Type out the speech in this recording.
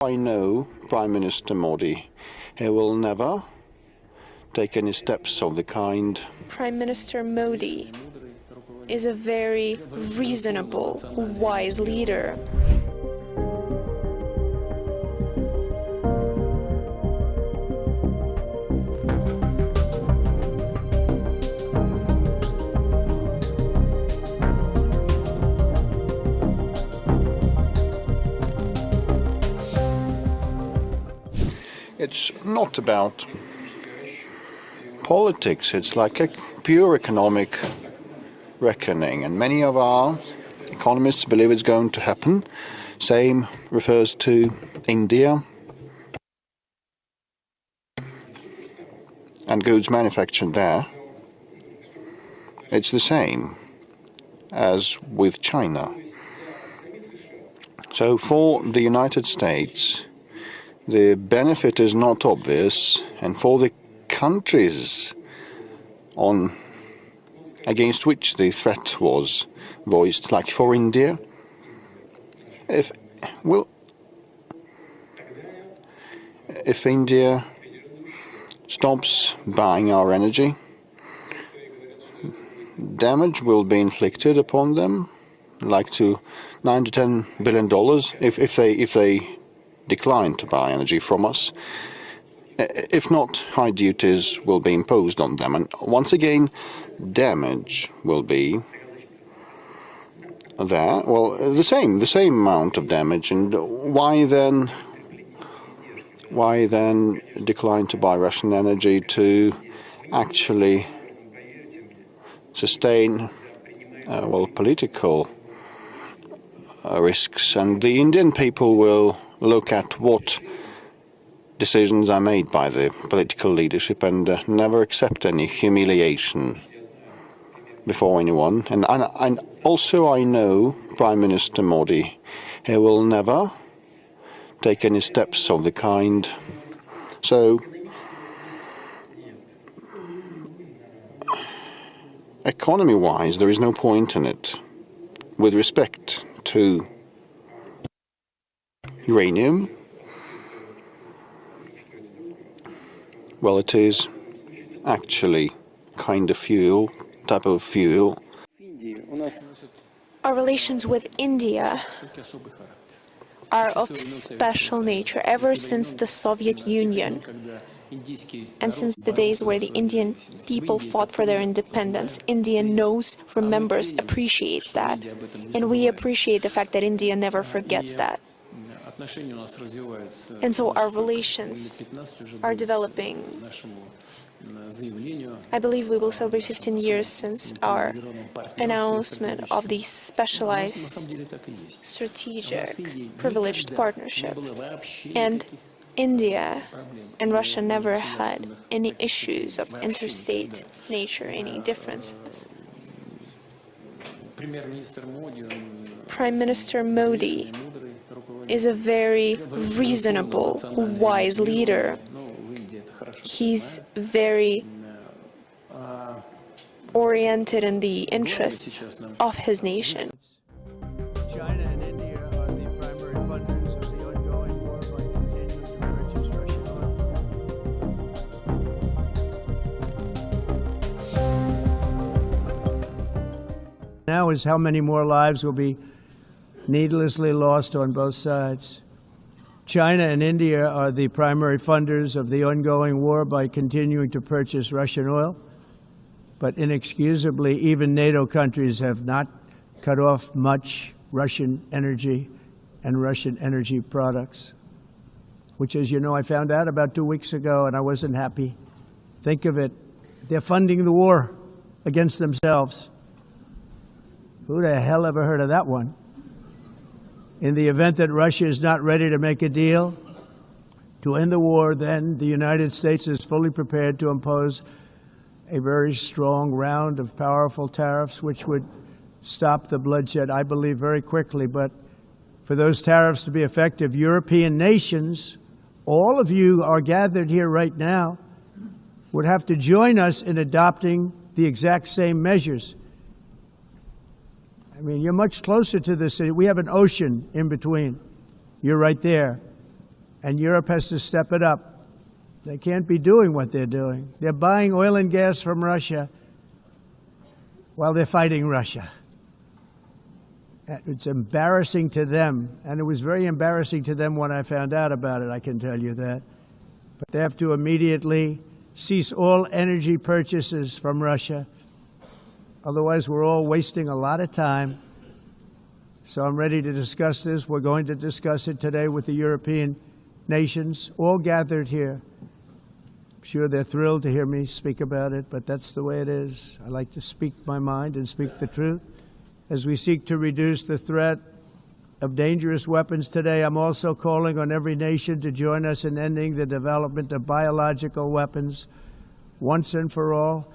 I know Prime Minister Modi. He will never take any steps of the kind. Prime Minister Modi is a very reasonable, wise leader. It's not about politics, it's like a pure economic reckoning, and many of our economists believe it's going to happen. Same refers to India and goods manufactured there. It's the same as with China. So for the United States, the benefit is not obvious, and for the countries against which the threat was voiced, like for India, if India stops buying our energy, damage will be inflicted upon them, like to $9 to $10 billion, if they decline to buy energy from us. If not, high duties will be imposed on them, and once again, damage will be there. Well, the same amount of damage. And why then decline to buy Russian energy to actually sustain political risks? And the Indian people will look at what decisions are made by the political leadership and never accept any humiliation before anyone. And also I know Prime Minister Modi. He will never take any steps of the kind. So economy-wise, there is no point in it. With respect to uranium, well, it is actually kind of type of fuel. Our relations with India are of special nature ever since the Soviet Union and since the days where the Indian people fought for their independence. India knows, remembers, appreciates that, and we appreciate the fact that India never forgets that. And so our relations are developing. I believe we will celebrate 15 years since our announcement of the specialized, strategic, privileged partnership. And India and Russia never had any issues of interstate nature, any differences. Prime Minister Modi is a very reasonable, wise leader. He's very oriented in the interests of his nation. China and India are the primary funders of the ongoing war by continuing to purchase Russian oil. Now is how many more lives will be needlessly lost on both sides. China and India are the primary funders of the ongoing war by continuing to purchase Russian oil. But inexcusably, even NATO countries have not cut off much Russian energy and Russian energy products, which, as you know, I found out about 2 weeks ago, and I wasn't happy. Think of it. They're funding the war against themselves. Who the hell ever heard of that one? In the event that Russia is not ready to make a deal to end the war, then the United States is fully prepared to impose a very strong round of powerful tariffs, which would stop the bloodshed, I believe, very quickly. But for those tariffs to be effective, European nations, all of you are gathered here right now, would have to join us in adopting the exact same measures. I mean, you're much closer to this. We have an ocean in between. You're right there. And Europe has to step it up. They can't be doing what they're doing. They're buying oil and gas from Russia while they're fighting Russia. It's embarrassing to them, and it was very embarrassing to them when I found out about it, I can tell you that. But they have to immediately cease all energy purchases from Russia. Otherwise, we're all wasting a lot of time. So I'm ready to discuss this. We're going to discuss it today with the European nations, all gathered here. I'm sure they're thrilled to hear me speak about it, but that's the way it is. I like to speak my mind and speak the truth. As we seek to reduce the threat of dangerous weapons today, I'm also calling on every nation to join us in ending the development of biological weapons once and for all.